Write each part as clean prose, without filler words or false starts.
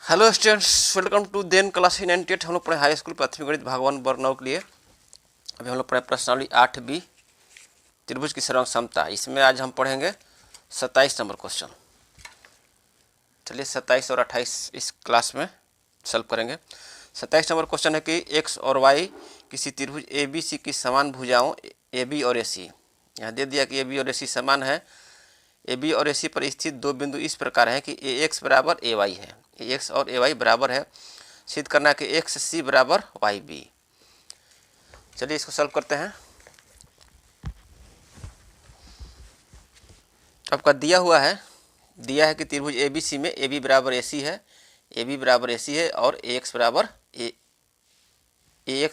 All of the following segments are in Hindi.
Hello students, welcome to then class 98। हम लोग पढ़े हाई स्कूल प्राथमिक गणित भागवान वर्ग 9 के लिए। अभी हम लोग पढ़े प्रश्नावली 8B त्रिभुज की सर्वांग समता। इसमें आज हम पढ़ेंगे 27 नंबर क्वेश्चन। चलिए 27 और 28 इस क्लास में सॉल्व करेंगे। 27 नंबर क्वेश्चन है कि एक्स और वाई किसी त्रिभुज ABC की समान भुजाओं AB और AC। यहाँ दे दिया कि AB और AC समान है। AB और AC पर स्थित दो बिंदु इस प्रकार है कि AX बराबर AY है। AX और AY बराबर है। सिद्ध करना है कि XC बराबर YB। चलिए इसको सॉल्व करते हैं। आपका दिया हुआ है कि त्रिभुज ABC में AB बराबर AC है, AB बराबर AC है और AX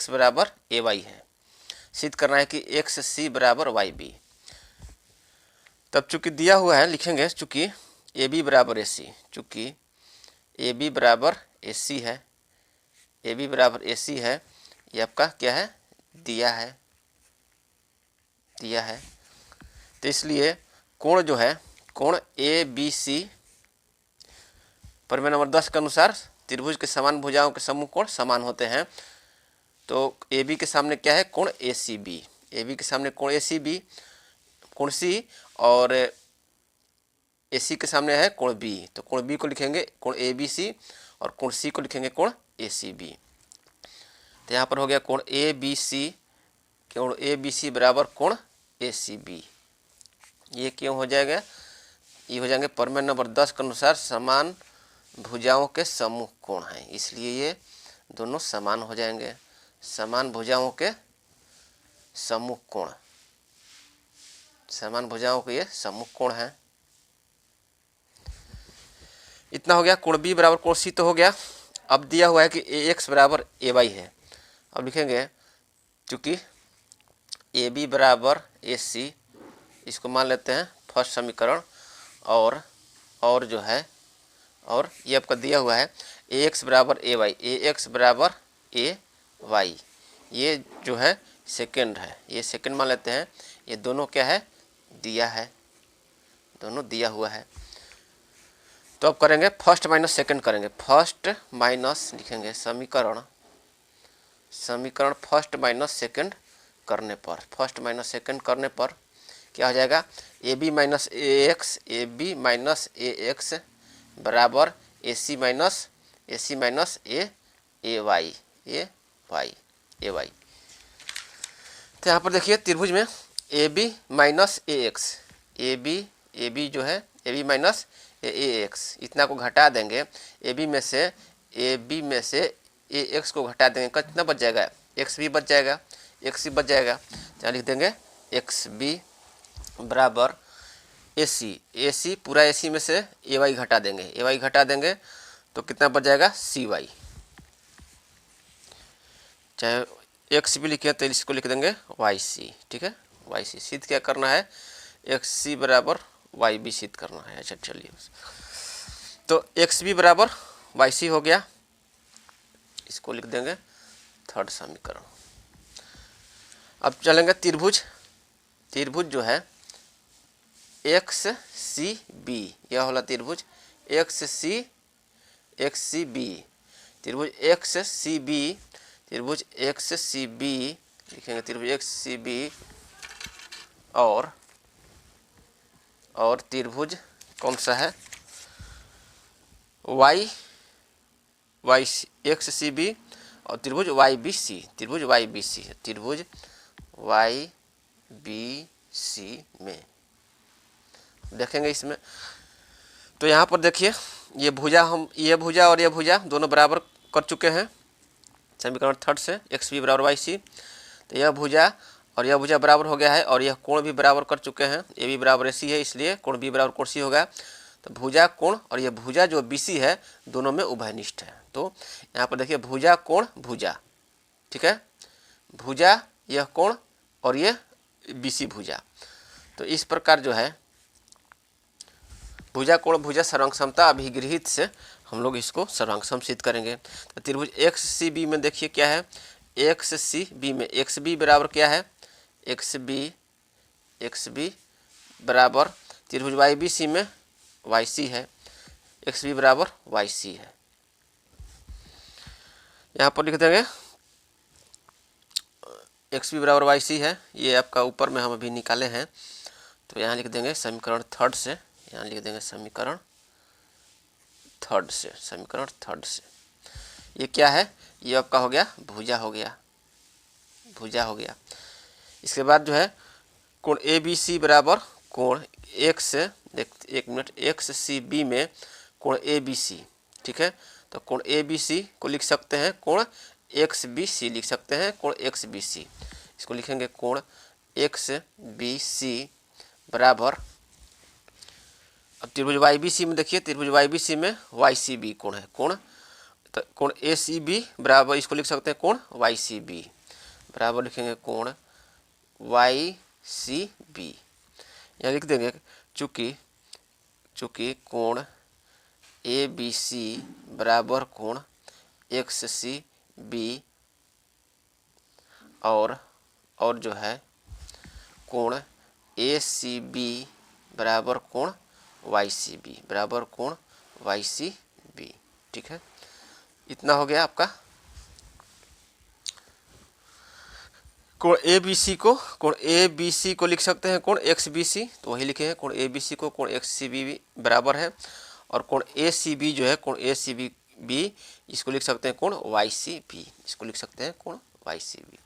बराबर AY है। सिद्ध करना है कि XC बराबर YB। तब चूंकि दिया हुआ है लिखेंगे चूंकि AB बराबर AC, चूंकि AB बराबर AC है, AB बराबर AC है, ये आपका क्या है, दिया है। तो इसलिए कोण जो है, कोण ABC प्रमेय नंबर 10 के अनुसार त्रिभुज के समान भुजाओं के समूह कोण समान होते हैं। तो AB के सामने क्या है, कोण ACB। AB के सामने कोण ACB, कोण C, और AC के सामने है कोण B। तो कोण B को लिखेंगे कोण ABC और कोण C को लिखेंगे कोण ACB। तो यहाँ पर हो गया कोण ABC बराबर कोण ACB। ये क्यों हो जाएगा, ये हो जाएंगे प्रमेय नंबर 10 के अनुसार समान भुजाओं के समूह कोण हैं, इसलिए ये दोनों समान हो जाएंगे। समान भुजाओं के समूह कोण, समान भुजाओं के ये समूह कोण हैं। इतना हो गया। कोण B बराबर कोण C तो हो गया। अब दिया हुआ है कि AX बराबर AY है। अब लिखेंगे चूंकि AB बराबर AC, इसको मान लेते हैं फर्स्ट समीकरण, और जो है, और ये आपका दिया हुआ है AX बराबर AX बराबर AY, ये जो है सेकंड है, ये सेकंड मान लेते हैं। ये दोनों क्या है, दिया है, दोनों दिया हुआ है। तो अब करेंगे फर्स्ट माइनस सेकंड करेंगे। फर्स्ट माइनस लिखेंगे समीकरण फर्स्ट माइनस सेकंड करने पर, फर्स्ट माइनस सेकंड करने पर क्या हो जाएगा, AB माइनस AX बराबर AC माइनस AY। तो यहाँ पर देखिए त्रिभुज में AB माइनस AX, AB जो है AB माइनस AX, इतना को घटा देंगे। AB में से AX को घटा देंगे, कितना बच जाएगा, XB बच जाएगा, XC बच जाएगा। यहाँ लिख देंगे XB बराबर AC पूरा AC में से AY घटा देंगे, तो कितना बच जाएगा, CY। चाहे XB लिखे तो इसको लिख देंगे YC, ठीक है, YC। सिद्ध क्या करना है, XC बराबर YB सिद्ध करना है। अच्छा चलिए, तो XB बराबर YC हो गया, इसको लिख देंगे थर्ड समीकरण। अब चलेंगे त्रिभुज जो है XCB, यह होला त्रिभुज XCB, त्रिभुज XCB लिखेंगे, त्रिभुज XCB और त्रिभुज कौन सा है, XCB और त्रिभुज YBC, त्रिभुज YBC में देखेंगे इसमें। तो यहाँ पर देखिए ये भुजा और ये भुजा दोनों बराबर कर चुके हैं समीकरण थर्ड से, XB बराबर YC। तो यह भुजा और यह भुजा बराबर हो गया है, और यह कोण भी बराबर कर चुके हैं। AB बराबर AC है, इसलिए कोण B बराबर कोण C होगा। तो भुजा कोण और यह भुजा जो BC है दोनों में उभयनिष्ठ है। तो यहाँ पर देखिए भुजा कोण भुजा, ठीक है, भुजा यह कोण और ये BC भुजा। तो इस प्रकार जो है भुजा कोण भुजा सर्वांग समता अभिगृहित से हम लोग इसको सर्वांग सम सिद्ध करेंगे। तो त्रिभुज XCB में देखिए क्या है, XCB में XB बराबर क्या है, XB बराबर त्रिभुज YBC में YC है, XB बराबर YC है। यहाँ पर लिख देंगे एक्स बी बराबर वाई सी है, ये आपका ऊपर में हम अभी निकाले हैं, तो यहाँ लिख देंगे समीकरण थर्ड से, यहाँ लिख देंगे समीकरण थर्ड से। ये क्या है, ये आपका हो गया भुजा हो गया। इसके बाद जो है कोण ए बी सी बराबर कोण एक्स, एक मिनट, एक्स सी बी में कोण ए बी सी, ठीक है। तो कोण ए बी सी को लिख सकते हैं कोण एक्स बी सी लिख सकते हैं, कोण एक्स बी सी, इसको लिखेंगे कोण एक्स बी सी बराबर, अब त्रिभुज वाई बी सी में देखिए, त्रिभुज वाई बी सी में वाई सी बी कोण है, कोण तो कोण ए सी बी बराबर इसको लिख सकते हैं कोण वाई सी बी बराबर लिखेंगे कोण वाई सी बी। यहाँ लिख देंगे चूँकि कोण ए बी सी बराबर कोण एक्स सी बी और जो है कोण ए सी बी बराबर कोण वाई सी बी बराबर कोण वाई सी बी, ठीक है। इतना हो गया आपका कोण ए बी सी को लिख सकते हैं कोण एक्स बी सी, तो वही लिखे हैं कोण ए बी सी को कोण एक्स सी बी बराबर है, और कोण ए सी बी जो है कोण ए सी बी इसको लिख सकते हैं कोण वाई सी बी, इसको लिख सकते हैं कोण वाई सी बी।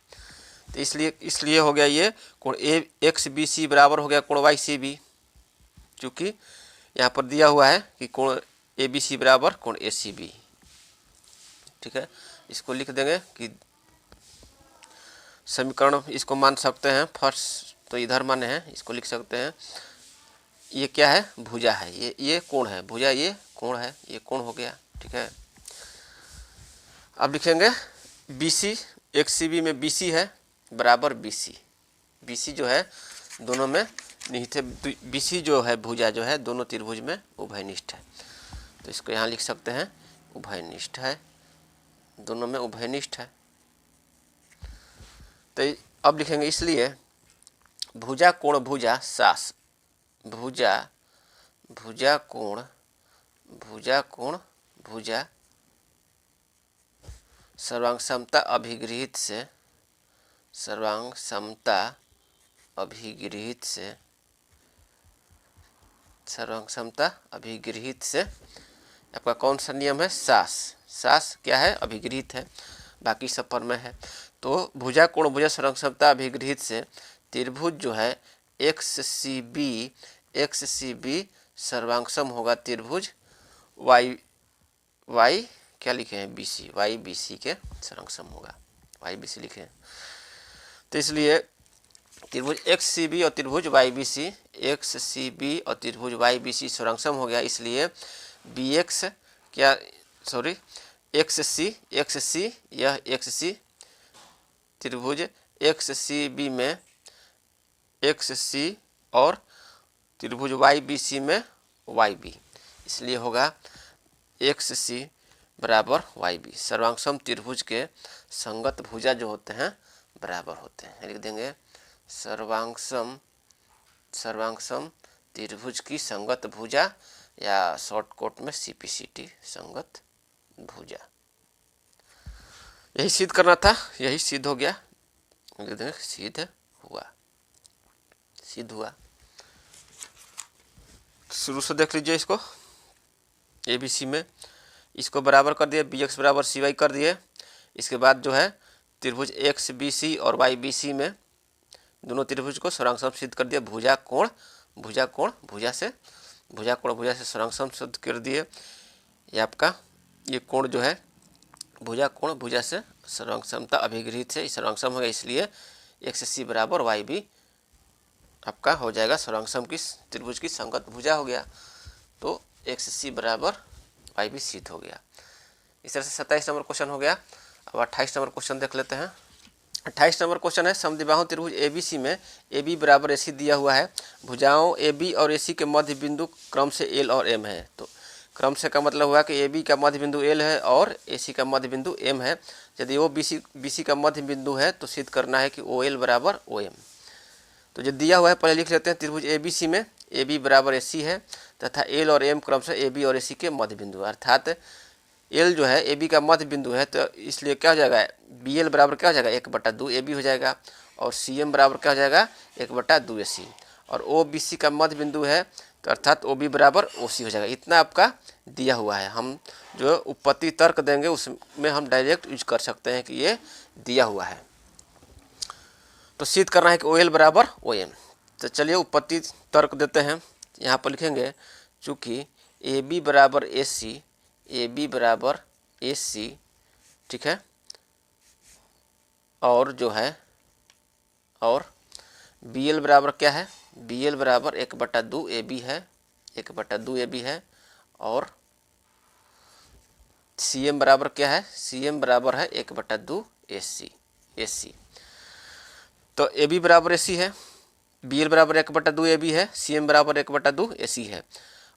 तो इसलिए हो गया ये कोण ए एक्स बी सी बराबर हो गया कोण वाई सी बी, चूँकि यहाँ पर दिया हुआ है कि कोण ए बी सी बराबर कोण ए सी बी, ठीक है। इसको लिख देंगे कि समीकरण इसको मान सकते हैं फर्स्ट, तो इधर माने हैं, इसको लिख सकते हैं ये क्या है, भुजा है, ये कोण है, भुजा ये कोण है, ये कोण हो गया, ठीक है। अब लिखेंगे B C, X C B में बी सी है बराबर बी सी जो है दोनों में निहित है, बी सी जो है भुजा जो है दोनों त्रिभुज में उभयनिष्ठ है, तो इसको यहाँ लिख सकते हैं उभयनिष्ठ है, दोनों में उभयनिष्ठ है। तो अब लिखेंगे इसलिए भुजा कोण भुजा सास, भुजा कोण भुजा सर्वांग समता अभिगृहित से आपका कौन सा नियम है, सास क्या है, अभिगृहित है, बाकी सब पर में है। तो भुजा कोण भुजा सर्वांग समता अभिगृहित से त्रिभुज जो है एक्स सी बी सर्वांगसम होगा त्रिभुज वाई क्या लिखे हैं B C, Y B C के सर्वांगसम होगा, वाई बी सी लिखे हैं। तो इसलिए त्रिभुज एक्स सी बी और त्रिभुज Y B C, X C B और त्रिभुज वाई बी सी सर्वांगसम हो गया, इसलिए बी एक्स क्या सॉरी एक्स सी यह एक्स सी त्रिभुज एक्स सी बी में एक्स सी और त्रिभुज वाई बी सी में वाई बी, इसलिए होगा एक्स सी बराबर वाई बी। सर्वांगसम त्रिभुज के संगत भुजा जो होते हैं बराबर होते हैं, लिख देंगे सर्वांगसम त्रिभुज की संगत भुजा या शॉर्टकट में सीपीसीटी संगत भुजा। यही सिद्ध करना था, यही सिद्ध हो गया, लिख देंगे सिद्ध हुआ। शुरू से देख लीजिए इसको, ए बी सी में इसको बराबर कर दिए, बी एक्स बराबर सी वाई कर दिए। इसके बाद जो है त्रिभुज एक्स बी सी और वाई बी सी में दोनों त्रिभुज को सर्वांगसम सिद्ध कर दिया, भुजा कोण भुजा से सर्वांगसम सिद्ध कर दिए। ये आपका ये कोण जो है भुजा कोण भुजा से सर्वांगसमता अभिगृहित से सर्वांगसम हो गया, इसलिए एक्स सी बराबर वाई बी आपका हो जाएगा सर्वांगसम की त्रिभुज की संगत भुजा हो गया, तो एक्स सी बराबर वाई बी सिद्ध हो गया। इस तरह से 27 नंबर क्वेश्चन हो गया। अब 28 नंबर क्वेश्चन देख लेते हैं। 28 नंबर क्वेश्चन है समद्विबाहु त्रिभुज ए बी सी में ए बी बराबर ए सी दिया हुआ है, भुजाओं ए बी और ए सी के मध्य बिंदु क्रम से एल और एम है। तो क्रम से का मतलब हुआ कि ए बी का मध्य बिंदु एल है और ए सी का मध्य बिंदु एम है। यदि वो बी सी का मध्य बिंदु है तो सिद्ध करना है कि ओ एल बराबर ओ एम। तो जो दिया हुआ है पहले लिख लेते हैं, त्रिभुज ए बी सी में ए बी बराबर ए सी है तथा एल और एम क्रम से ए बी और ए सी के मध्य बिंदु, अर्थात एल जो है ए बी का मध्य बिंदु है, तो इसलिए क्या हो जाएगा, बी एल बराबर क्या हो जाएगा 1/2 ए बी हो जाएगा, और सी एम बराबर क्या हो जाएगा 1/2 ए सी, और ओ बी सी का मध्य बिंदु है, तो अर्थात ओ बी बराबर ओ सी हो जाएगा। इतना आपका दिया हुआ है, हम जो उत्पत्ति तर्क देंगे उसमें हम डायरेक्ट यूज कर सकते हैं कि ये दिया हुआ है। तो सिद्ध करना है कि ओ एल बराबर ओ एम। तो चलिए उत्पत्ति तर्क देते हैं। यहाँ पर लिखेंगे चूँकि ए बी बराबर ए सी, ए बी बराबर ए सी, ठीक है, और जो है और बी एल बराबर क्या है, बी एल बराबर 1/2 ए बी है, 1/2 ए बी है, और सी एम बराबर क्या है, सी एम बराबर है 1/2 ए सी, ए सी। तो ए बी बराबर ए सी है, बी एल बराबर 1/2 ए बी है, सी एम बराबर 1/2 ए सी है,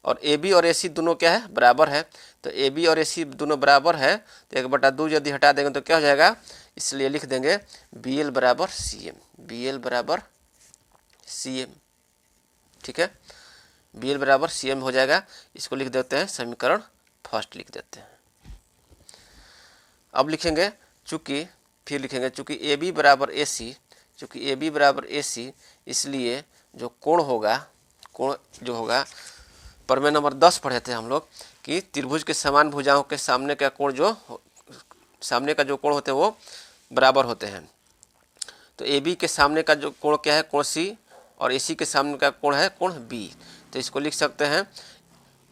और ए बी और ए सी दोनों क्या है, बराबर है। तो ए बी और ए सी दोनों बराबर है, तो 1/2 यदि हटा देंगे तो क्या हो जाएगा, इसलिए लिख देंगे बी एल बराबर सी एम, बी एल बराबर सी एम, ठीक है, बी एल बराबर सी एम हो जाएगा। इसको लिख देते हैं समीकरण फर्स्ट लिख देते हैं। अब लिखेंगे चूँकि, फिर लिखेंगे चूँकि ए बी बराबर ए सी, चूँकि ए बी बराबर ए सी, इसलिए जो कोण होगा, कोण जो होगा प्रमेय नंबर 10 पढ़े थे हम लोग कि त्रिभुज के समान भुजाओं के सामने का कोण जो सामने का जो कोण होते हैं वो बराबर होते हैं। तो ए बी के सामने का जो कोण क्या है, कोण सी, और ए सी के सामने का कोण है कोण बी। तो इसको लिख सकते हैं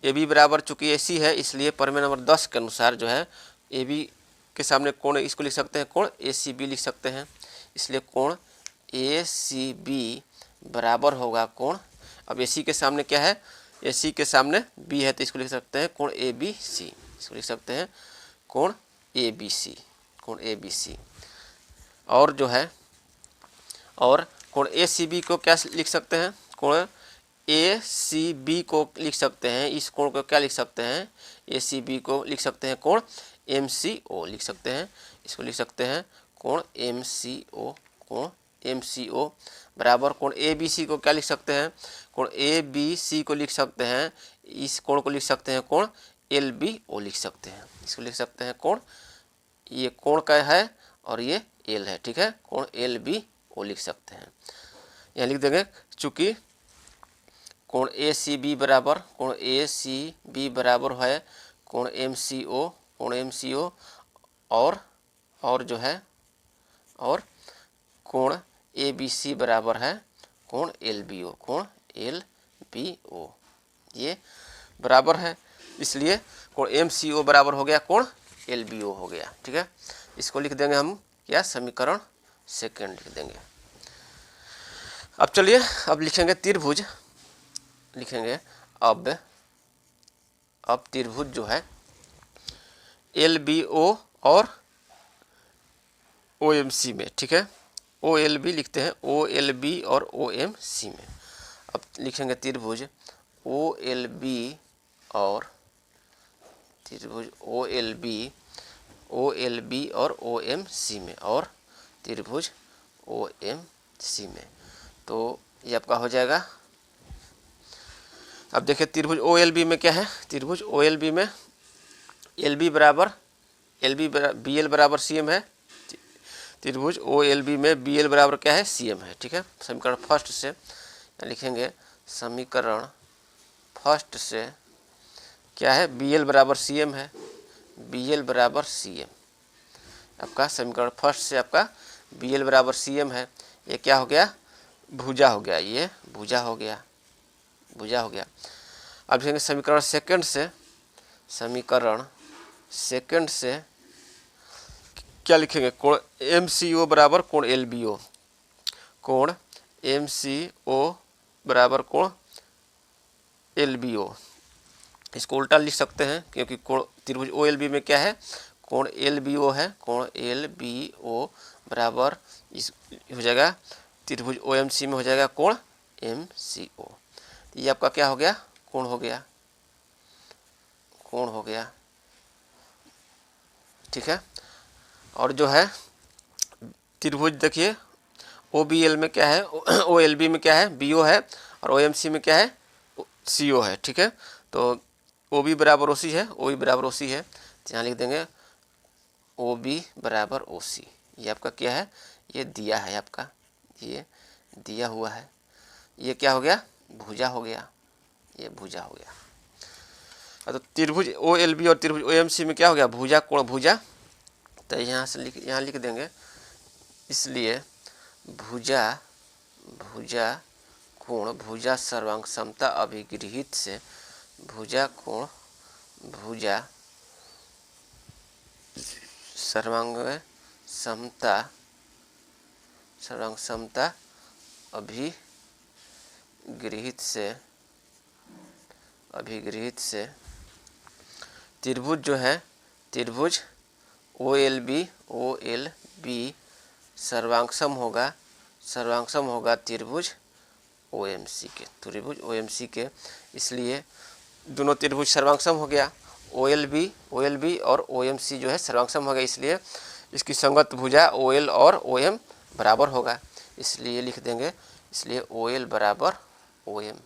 ए बी बराबर, चूँकि ए सी है इसलिए प्रमेय नंबर 10 के अनुसार जो है ए बी के सामने कोण, इसको लिख सकते हैं कोण ए सी बी लिख सकते हैं, इसलिए कोण ए सी बी बराबर होगा कोण, अब ए सी के सामने क्या है, ए सी के सामने बी है, तो इसको लिख सकते हैं कोण ए बी सी, इसको लिख सकते हैं कोण ए बी सी, कोण ए बी सी। और जो है और कोण ए सी बी को क्या लिख सकते हैं, कोण ए सी बी को लिख सकते हैं, इस कोण को क्या लिख सकते हैं, ए सी बी को लिख सकते हैं कोण एम सी ओ लिख सकते हैं, इसको लिख सकते हैं कोण एम सी ओ, कोण एम सी ओ बराबर कोण ए बी सी को क्या लिख सकते हैं, कोण ए बी सी को लिख सकते हैं, इस कोण को लिख सकते हैं कोण एल बी ओ लिख सकते हैं, इसको लिख सकते हैं कोण, ये कोण का है और ये एल है, ठीक है, कोण एल बी ओ लिख सकते हैं। यहाँ लिख देंगे चूँकि कोण ए सी बी बराबर, कोण ए सी बी बराबर है कोण एम सी ओ, कोण एम सी ओ, और जो है और कोण ए बी सी बराबर है कोण एल बी ओ, कोण एल बी ओ, ये बराबर है, इसलिए कोण एम सी ओ बराबर हो गया कोण एल बी ओ हो गया, ठीक है। इसको लिख देंगे हम क्या, समीकरण सेकेंड लिख देंगे। अब चलिए अब लिखेंगे त्रिभुज, लिखेंगे अब त्रिभुज जो है एल बी ओ और ओ एम सी में, ठीक है, ओ एल बी लिखते हैं, ओ एल बी और ओ एम सी में। अब लिखेंगे त्रिभुज ओ एल बी और त्रिभुज ओ एल बी और ओ एम सी में, और त्रिभुज ओ एम सी में, तो ये आपका हो जाएगा। अब देखिए त्रिभुज ओ एल बी में क्या है, त्रिभुज ओ एल बी में एल बी बराबर बी एल बराबर सी एम है, त्रिभुज ओ एल बी में बी एल बराबर क्या है, सी एम है, ठीक है। समीकरण फर्स्ट से लिखेंगे, समीकरण फर्स्ट से क्या है, बी एल बराबर सी एम है, बी एल बराबर सी एम, आपका समीकरण फर्स्ट से आपका बी एल बराबर सी एम है, ये क्या हो गया, भुजा हो गया, ये भुजा हो गया, भुजा हो गया। अब लिखेंगे समीकरण सेकंड से, समीकरण सेकंड से क्या लिखेंगे, कोण एम सी ओ बराबर कोण एल बी ओ, कोण एम सी ओ बराबर कोण एल बी ओ, इसको उल्टा लिख सकते हैं क्योंकि कोण त्रिभुज ओ एल बी में क्या है, कोण एल बी ओ है, कोण एल बी ओ बराबर इस हो जाएगा त्रिभुज ओ एम सी में हो जाएगा कोण एम सी ओ, ये आपका क्या हो गया, कोण हो गया, कोण हो गया, ठीक है। और जो है त्रिभुज देखिए ओ बी एल में क्या है, ओ एल बी में क्या है, बी ओ है, और ओ एम सी में क्या है, सी ओ है, ठीक है। तो ओ बी बराबर ओ सी है, ओ बी बराबर ओ सी है, तो यहाँ लिख देंगे ओ बी बराबर ओ सी। ये आपका क्या है, ये दिया है आपका, ये दिया हुआ है। ये क्या हो गया, भुजा हो गया, ये भुजा हो गया। तो त्रिभुज ओ एल बी और त्रिभुज ओ एम सी में क्या हो गया, भुजा कोण भुजा। तो यहाँ से यहाँ लिख देंगे, इसलिए भुजा भुजा कोण भुजा सर्वांग समता अभिगृहित से भुजा कोण भुजा सर्वांग समता अभिगृहित से त्रिभुज जो है, त्रिभुज ओ एल बी सर्वांगसम होगा त्रिभुज ओ एम सी के। इसलिए दोनों त्रिभुज सर्वांगसम हो गया, ओ एल बी और ओ एम सी जो है सर्वांगसम हो गया, इसलिए इसकी संगत भुजा ओ एल और ओ एम बराबर होगा। इसलिए लिख देंगे, इसलिए ओ एल बराबर ओ एम,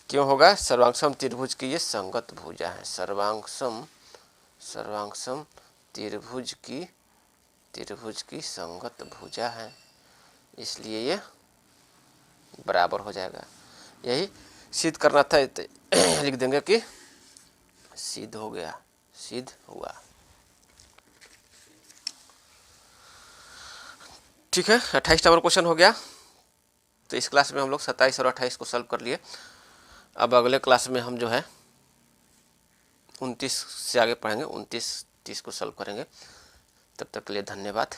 क्यों होगा, सर्वांगसम त्रिभुज की ये संगत भुजा है, सर्वांगसम त्रिभुज की संगत भुजा है, इसलिए ये बराबर हो जाएगा। यही सिद्ध करना था, लिख देंगे कि सिद्ध हो गया, सिद्ध हुआ। ठीक है, 28 नंबर क्वेश्चन हो गया। तो इस क्लास में हम लोग 27 और 28 को सॉल्व कर लिए। अब अगले क्लास में हम जो है 29 से आगे पढ़ेंगे, 29-30 को सॉल्व करेंगे। तब तक के लिए धन्यवाद।